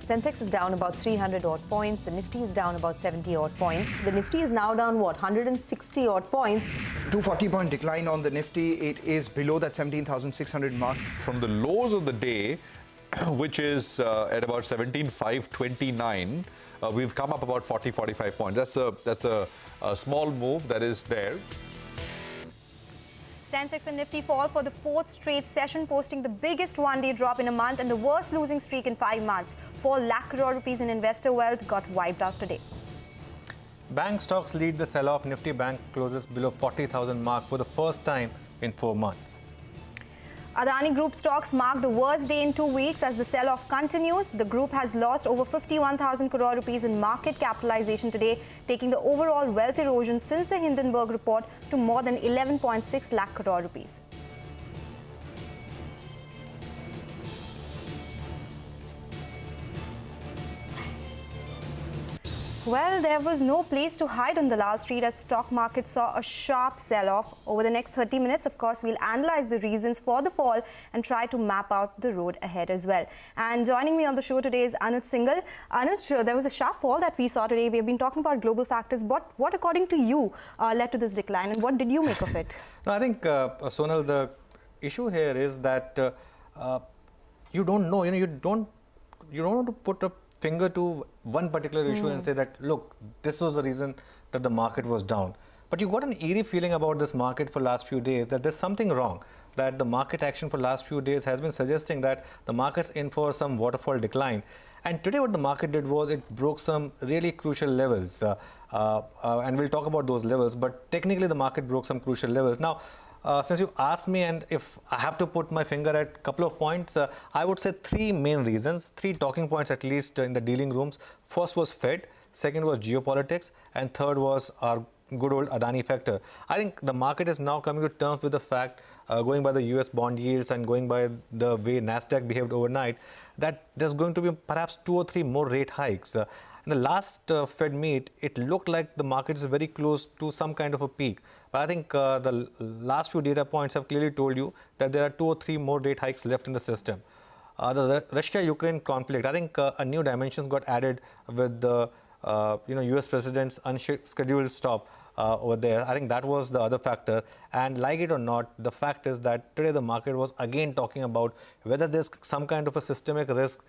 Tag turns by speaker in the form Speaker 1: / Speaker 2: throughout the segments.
Speaker 1: Sensex is down about 300 odd points. The Nifty is down about 70 odd points. The Nifty is now down, what, 160 odd points.
Speaker 2: 240-point decline on the Nifty. It is below that 17,600 mark.
Speaker 3: From the lows of the day, which is at about 17,529, we've come up about 40-45 points. That's a small move that is there.
Speaker 1: Sensex and Nifty fall for the fourth straight session, posting the biggest one-day drop in a month and the worst losing streak in 5 months. 4 lakh crore rupees in investor wealth got wiped out today.
Speaker 4: Bank stocks lead the sell-off. Nifty Bank closes below 40,000 mark for the first time in 4 months.
Speaker 1: Adani Group stocks mark the worst day in 2 weeks as the sell-off continues. The group has lost over 51,000 crore rupees in market capitalization today, taking the overall wealth erosion since the Hindenburg report to more than 11.6 lakh crore rupees. Well, there was no place to hide on the Lal Street as stock market saw a sharp sell-off. Over the next 30 minutes, of course, we'll analyze the reasons for the fall and try to map out the road ahead as well. And joining me on the show today is Anuj Singhal. Anuj, there was a sharp fall that we saw today. We have been talking about global factors. What according to you, led to this decline, and what did you make of it?
Speaker 4: No, I think, Sonal, the issue here is that you don't know. You don't want to put a finger to one particular issue and say that, look, this was the reason that the market was down. But you got an eerie feeling about this market for last few days that there's something wrong, that the market action for last few days has been suggesting that the market's in for some waterfall decline. And today what the market did was it broke some really crucial levels. And we'll talk about those levels, but technically the market broke some crucial levels. Now, since you asked me, and if I have to put my finger at a couple of points, I would say 3 main reasons, 3 talking points at least in the dealing rooms. First was Fed, second was geopolitics, and third was our good old Adani factor. I think the market is now coming to terms with the fact, going by the US bond yields and going by the way Nasdaq behaved overnight, that there's going to be perhaps 2 or 3 more rate hikes. In the last Fed meet, it looked like the market is very close to some kind of a peak. But I think the last few data points have clearly told you that there are 2 or 3 more rate hikes left in the system. The Russia-Ukraine conflict, I think a new dimension got added with the US president's unscheduled stop over there. I think that was the other factor. And like it or not, the fact is that today the market was again talking about whether there's some kind of a systemic risk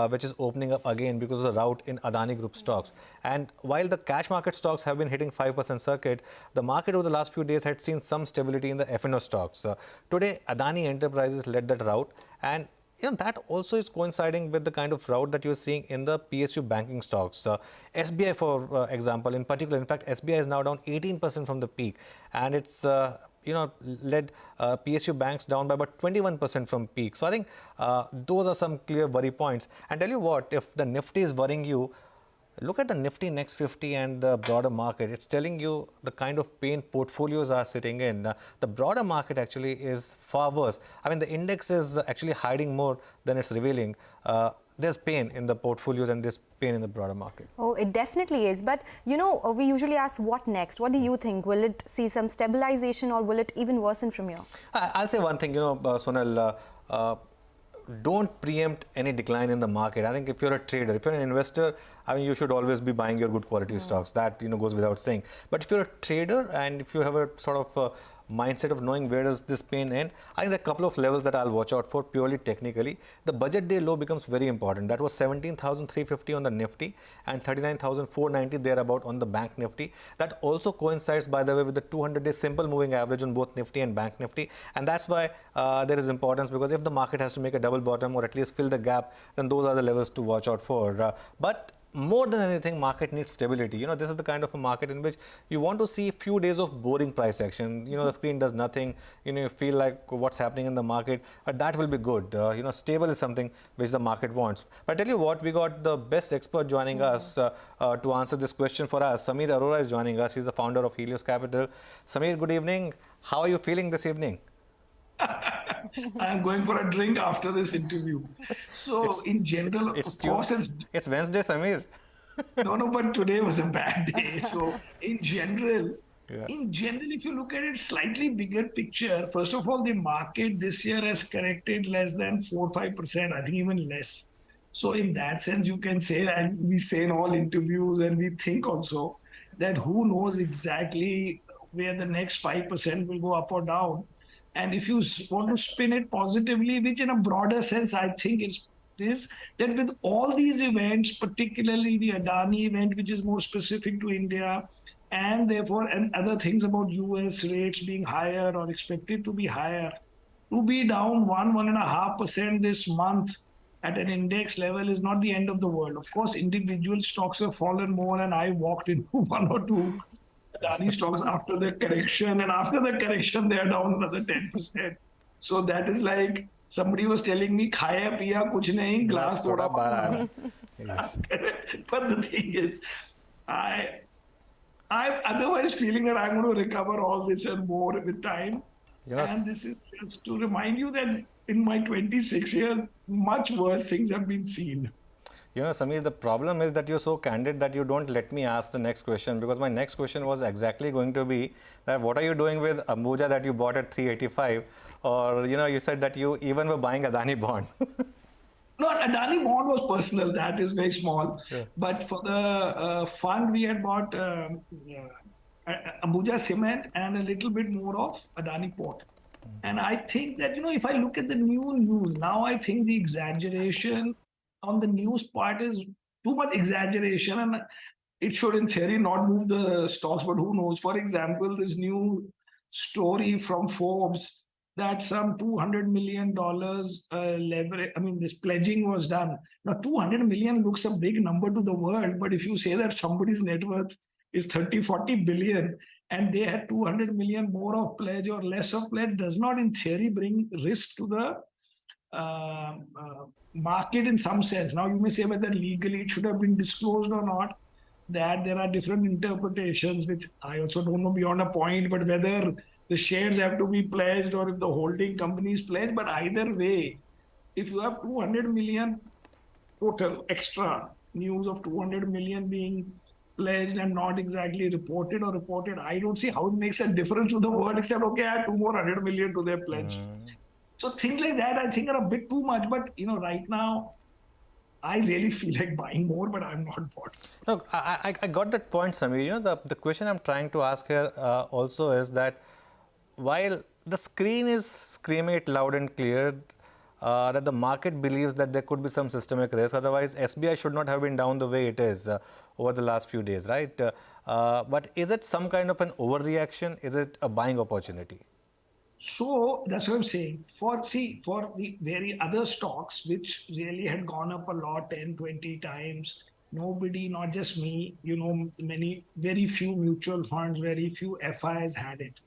Speaker 4: which is opening up again because of the rout in Adani Group stocks. And while the cash market stocks have been hitting 5% circuit, the market over the last few days had seen some stability in the F&O stocks. Today, Adani Enterprises led that rout, and that also is coinciding with the kind of rout that you're seeing in the PSU banking stocks. SBI, for example, in particular, in fact, SBI is now down 18% from the peak, and it's led PSU banks down by about 21% from peak. So I think those are some clear worry points. And tell you what, if the Nifty is worrying you, look at the Nifty Next 50 and the broader market. It's telling you the kind of pain portfolios are sitting in. The broader market actually is far worse. I mean, the index is actually hiding more than it's revealing. There's pain in the portfolios and there's pain in the broader market.
Speaker 1: Oh, it definitely is. But, we usually ask what next? What do you think? Will it see some stabilization or will it even worsen from here?
Speaker 4: I'll say one thing, Sonal, don't preempt any decline in the market. I think if you're a trader, if you're an investor, I mean, you should always be buying your good quality stocks. That, goes without saying. But if you're a trader and if you have a sort of mindset of knowing where does this pain end, I think there are a couple of levels that I'll watch out for purely technically. The budget day low becomes very important. That was 17,350 on the Nifty and 39,490 thereabout on the Bank Nifty. That also coincides, by the way, with the 200-day simple moving average on both Nifty and Bank Nifty. And that's why there is importance, because if the market has to make a double bottom or at least fill the gap, then those are the levels to watch out for. But more than anything, market needs stability. This is the kind of a market in which you want to see a few days of boring price action. The screen does nothing. You feel like what's happening in the market, but that will be good. Stable is something which the market wants. But I tell you what, we got the best expert joining us to answer this question for us. Samir Arora is joining us. He's the founder of Helios Capital. Samir, good evening. How are you feeling this evening?
Speaker 5: I'm going for a drink after this interview. So in general, of course,
Speaker 4: it's Wednesday, Samir.
Speaker 5: No, but today was a bad day. So in general, if you look at it slightly bigger picture, first of all, the market this year has corrected less than 4-5%, I think even less. So in that sense, you can say, and we say in all interviews, and we think also that who knows exactly where the next 5% will go up or down. And if you want to spin it positively, which in a broader sense, I think is that with all these events, particularly the Adani event, which is more specific to India, and therefore, and other things about US rates being higher or expected to be higher, to be down 1.5% this month at an index level is not the end of the world. Of course, individual stocks have fallen more, and I walked into one or two Adani stocks after the correction, and after the correction, they are down another 10%. So that is like somebody was telling me, "Khaya piya kuch nahi, glass thoda bara." But the thing is, I'm otherwise feeling that I'm going to recover all this and more with time.
Speaker 4: Yes.
Speaker 5: And this is just to remind you that in my 26 years, much worse things have been seen.
Speaker 4: You know, Samir, the problem is that you're so candid that you don't let me ask the next question, because my next question was exactly going to be that what are you doing with Ambuja that you bought at 385? Or, you know, you said that you even were buying Adani bond.
Speaker 5: No, Adani bond was personal. That is very small.
Speaker 4: Yeah.
Speaker 5: But for the fund, we had bought Ambuja Cement and a little bit more of Adani Port. And I think that, you know, if I look at the new news, now I think the exaggeration on the news part is too much exaggeration, and it should in theory not move the stocks, but who knows. For example, this new story from Forbes that some $200 million leverage, I mean, this pledging was done. Now, 200 million looks a big number to the world, but if you say that somebody's net worth is 30-40 billion and they had 200 million more of pledge or less of pledge, does not in theory bring risk to the market in some sense. Now, you may say whether legally it should have been disclosed or not, that there are different interpretations, which I also don't know beyond a point, but whether the shares have to be pledged or if the holding company is pledged. But either way, if you have 200 million total extra news of 200 million being pledged and not exactly reported or reported, I don't see how it makes a difference to the world, except, okay, add 2 more 100 million to their pledge. So things like that, I think, are a bit too much. But, you know, right now, I really feel like buying more, but I'm not bought.
Speaker 4: Look, I got that point, Samir. You know, the question I'm trying to ask here also is that while the screen is screaming it loud and clear that the market believes that there could be some systemic risk, otherwise SBI should not have been down the way it is over the last few days, right? But is it some kind of an overreaction? Is it a buying opportunity?
Speaker 5: So that's what I'm saying. For the very other stocks, which really had gone up a lot, 10, 20 times, nobody, not just me, you know, very few mutual funds, very few FIs had it.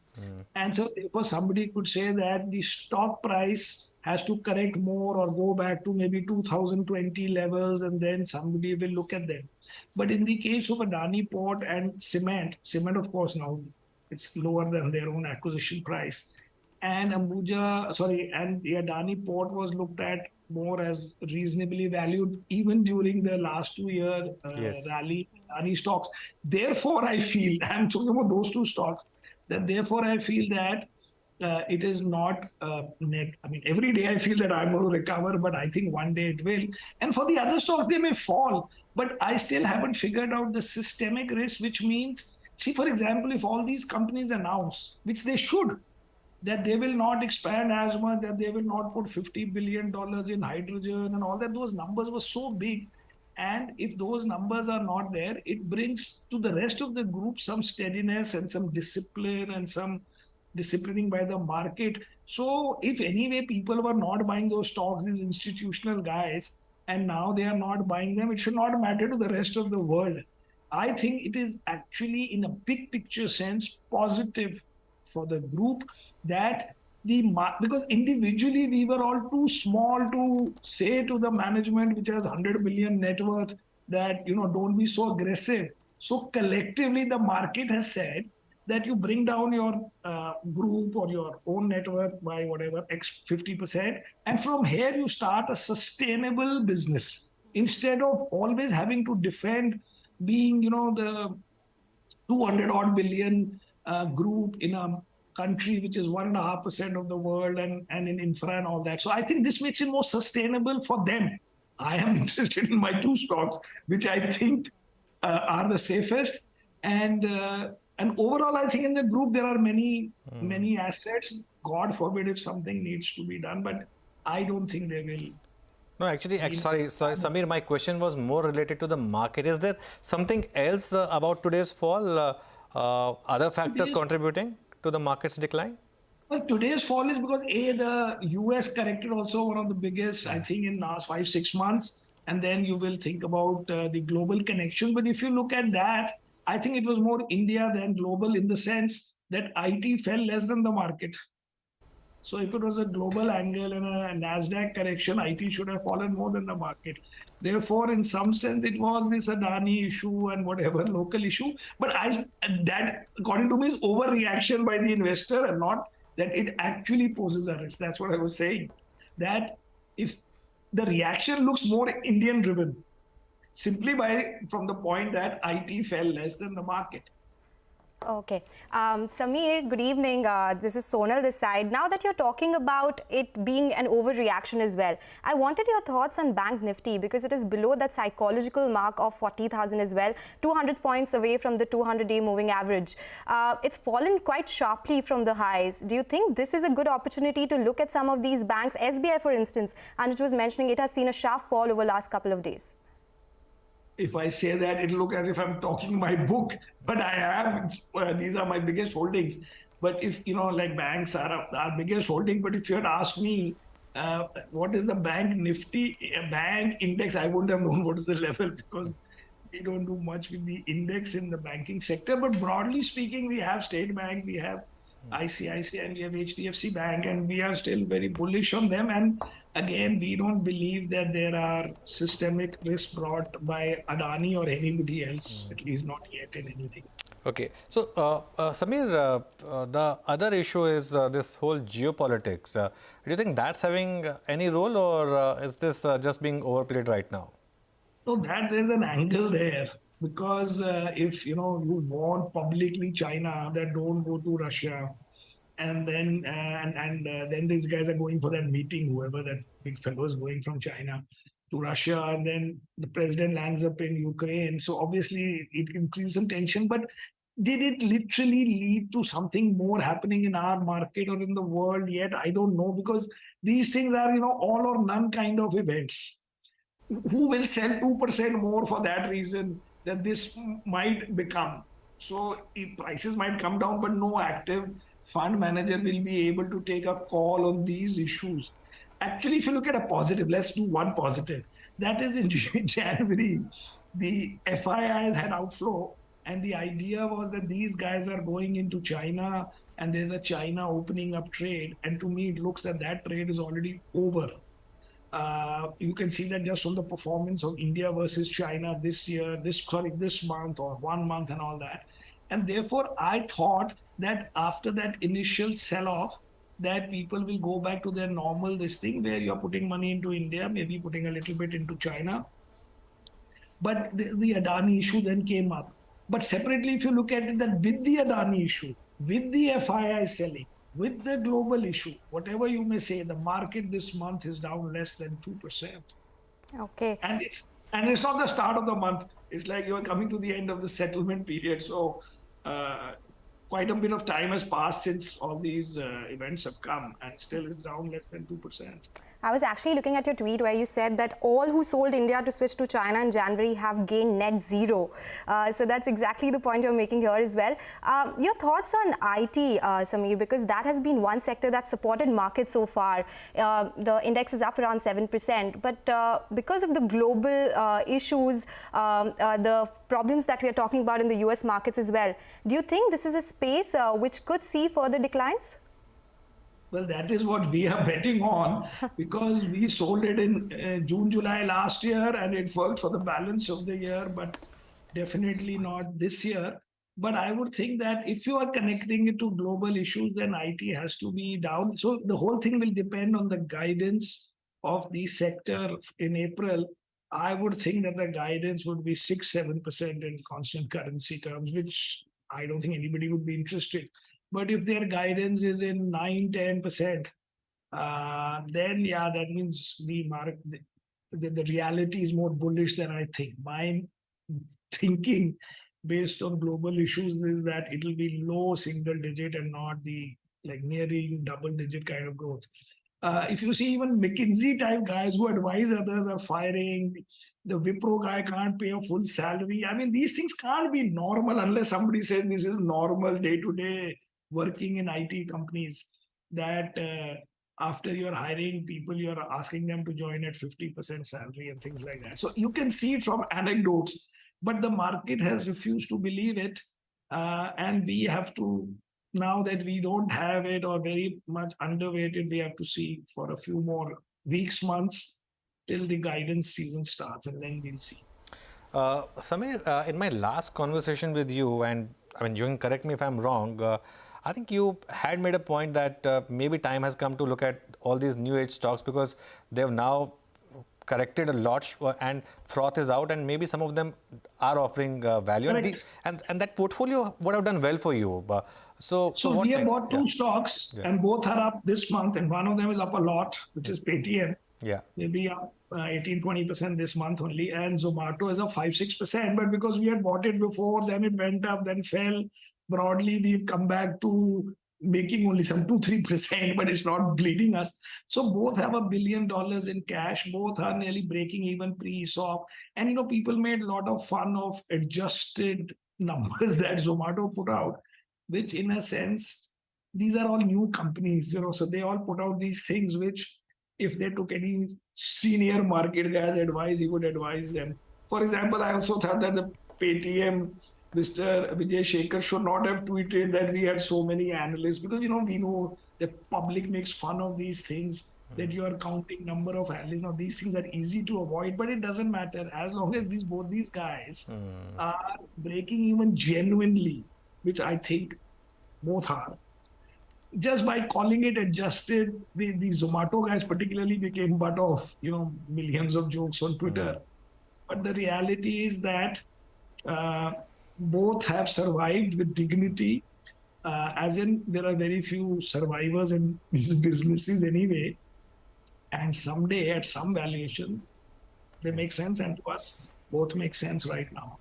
Speaker 5: And so therefore somebody could say that the stock price has to correct more or go back to maybe 2020 levels, and then somebody will look at them. But in the case of Adani Port and cement, of course now it's lower than their own acquisition price. And and the Adani Port was looked at more as reasonably valued even during the last 2-year rally, Adani stocks. Therefore, I feel, I'm talking about those two stocks, that therefore I feel that it is not, I mean, every day I feel that I'm going to recover, but I think one day it will. And for the other stocks, they may fall, but I still haven't figured out the systemic risk, which means, see, for example, if all these companies announce, which they should, that they will not expand as much, that they will not put $50 billion in hydrogen and all that, those numbers were so big. And if those numbers are not there, it brings to the rest of the group some steadiness and some discipline and some disciplining by the market. So if anyway people were not buying those stocks, these institutional guys, and now they are not buying them, it should not matter to the rest of the world. I think it is actually, in a big picture sense, positive for the group that because individually we were all too small to say to the management, which has 100 billion net worth, that, you know, don't be so aggressive. So collectively the market has said that you bring down your group or your own net worth by whatever, X 50%. And from here you start a sustainable business instead of always having to defend being, you know, the 200 odd billion group in a country which is 1.5% of the world and in infra and all that. So I think this makes it more sustainable for them. I am interested in my two stocks, which I think are the safest. And overall, I think in the group there are many assets. God forbid if something needs to be done, but I don't think they will.
Speaker 4: No, actually, sorry, Samir, my question was more related to the market. Is there something else about today's fall, other factors contributing to the market's decline?
Speaker 5: Well, today's fall is because the US corrected also one of the biggest, I think, in last 5-6 months. And then you will think about the global connection. But if you look at that, I think it was more India than global in the sense that IT fell less than the market. So if it was a global angle and a NASDAQ correction, IT should have fallen more than the market. Therefore, in some sense, it was this Adani issue and whatever local issue. But that, according to me, is overreaction by the investor and not that it actually poses a risk. That's what I was saying. That if the reaction looks more Indian driven, simply from the point that IT fell less than the market.
Speaker 1: Okay. Samir, good evening. This is Sonal this side. Now that you're talking about it being an overreaction as well, I wanted your thoughts on Bank Nifty because it is below that psychological mark of 40,000 as well, 200 points away from the 200-day moving average. It's fallen quite sharply from the highs. Do you think this is a good opportunity to look at some of these banks? SBI, for instance, and it was mentioning it has seen a sharp fall over the last couple of days.
Speaker 5: If I say that, it'll look as if I'm talking my book, but I am. These are my biggest holdings. But if, like banks are our biggest holding, but if you had asked me, what is the Bank Nifty bank index, I wouldn't have known what is the level because we don't do much with the index in the banking sector. But broadly speaking, we have State Bank, we have ICICI, and we have HDFC Bank, and we are still very bullish on them. And again, we don't believe that there are systemic risks brought by Adani or anybody else, at least not yet in anything.
Speaker 4: Okay. So, Samir, the other issue is this whole geopolitics. Do you think that's having any role or is this just being overplayed right now?
Speaker 5: So that there's an angle there. Because if you warn publicly China that don't go to Russia, and then then these guys are going for that meeting, whoever that big fellow is going from China to Russia, and then the president lands up in Ukraine. So obviously it increases some tension. But did it literally lead to something more happening in our market or in the world yet? I don't know, because these things are all or none kind of events. Who will sell 2% more for that reason? That this might become. So prices might come down, but no active fund manager will be able to take a call on these issues. Actually, if you look at a positive, let's do one positive. That is in January, the FIIs had outflow, and the idea was that these guys are going into China and there's a China opening up trade. And to me, it looks that that trade is already over. You can see that just from the performance of India versus China this month or 1 month and all that. And therefore, I thought that after that initial sell-off, that people will go back to their normal thing where you're putting money into India, maybe putting a little bit into China. But the Adani issue then came up. But separately, if you look at it, that with the Adani issue, with the FII selling, with the global issue, whatever you may say, the market this month is down less than 2%.
Speaker 1: Okay.
Speaker 5: And it's not the start of the month. It's like you're coming to the end of the settlement period. So quite a bit of time has passed since all these events have come, and still it's down less than 2%.
Speaker 1: I was actually looking at your tweet where you said that all who sold India to switch to China in January have gained net zero. So that's exactly the point you're making here as well. Your thoughts on IT, Samir, because that has been one sector that supported markets so far. The index is up around 7%. But because of the global issues, the problems that we are talking about in the US markets as well, do you think this is a space which could see further declines?
Speaker 5: Well, that is what we are betting on, because we sold it in June, July last year, and it worked for the balance of the year, but definitely not this year. But I would think that if you are connecting it to global issues, then IT has to be down. So the whole thing will depend on the guidance of the sector in April. I would think that the guidance would be 6-7% in constant currency terms, which I don't think anybody would be interested. But if their guidance is in 9-10%, then yeah, that means the reality is more bullish than I think. My thinking based on global issues is that it will be low single digit and not the like nearing double digit kind of growth. If you see even McKinsey type guys who advise others are firing, the Wipro guy can't pay a full salary. I mean, these things can't be normal unless somebody says this is normal day to day working in IT companies, that after you're hiring people, you're asking them to join at 50% salary and things like that. So you can see it from anecdotes, but the market has refused to believe it. And we have to, now that we don't have it or very much underweighted, we have to see for a few more weeks, months till the guidance season starts, and then we'll see.
Speaker 4: Samir, in my last conversation with you, and I mean, you can correct me if I'm wrong, I think you had made a point that maybe time has come to look at all these new age stocks because they've now corrected a lot and froth is out, and maybe some of them are offering value. And that portfolio would have done well for you. So
Speaker 5: we have bought two stocks and both are up this month, and one of them is up a lot, which is Paytm.
Speaker 4: Yeah.
Speaker 5: Maybe up 18-20% this month only, and Zomato is up 5-6%. But because we had bought it before, then it went up, then fell. Broadly, we've come back to making only some 2-3%, but it's not bleeding us. So both have $1 billion in cash. Both are nearly breaking even pre-ESOP. And people made a lot of fun of adjusted numbers that Zomato put out, which in a sense, these are all new companies, so they all put out these things which, if they took any senior market guy's advice, he would advise them. For example, I also thought that the Paytm, Mr. Vijay Shekhar should not have tweeted that we had so many analysts, because, we know the public makes fun of these things, that you are counting number of analysts. Now, these things are easy to avoid, but it doesn't matter. As long as both these guys are breaking even genuinely, which I think both are. Just by calling it adjusted, the Zomato guys particularly became butt of, millions of jokes on Twitter. But the reality is that both have survived with dignity, as in there are very few survivors in these businesses anyway. And someday at some valuation, they make sense, and to us, both make sense right now.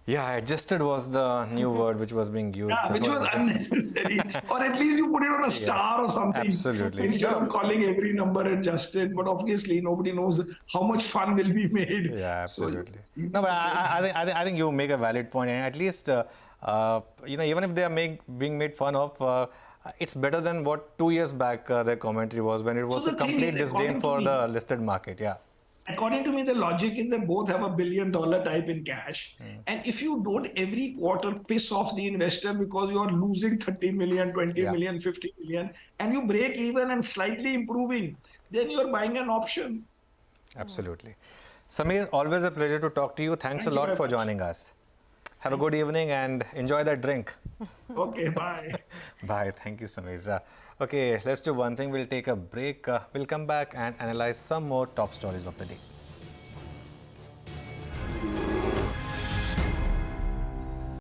Speaker 4: Yeah, adjusted was the new word which was being used.
Speaker 5: Yeah, which was unnecessary. Or at least you put it on a star or something.
Speaker 4: Absolutely.
Speaker 5: Instead of calling every number adjusted. But obviously, nobody knows how much fun will be made.
Speaker 4: Yeah, absolutely. No, but I think you make a valid point. And at least, even if they are being made fun of, it's better than what 2 years back their commentary was, when it was a complete disdain for the listed market. Yeah.
Speaker 5: According to me, the logic is that both have $1 billion type in cash. And if you don't every quarter piss off the investor because you are losing 30 million, 20 million, 50 million, and you break even and slightly improving, then you're buying an option.
Speaker 4: Absolutely. Samir, always a pleasure to talk to you. Thanks a lot for joining us. Have a good evening and enjoy that drink.
Speaker 5: Okay, bye.
Speaker 4: Bye. Thank you, Samir. Okay, let's do one thing. We'll take a break. We'll come back and analyze some more top stories of the day.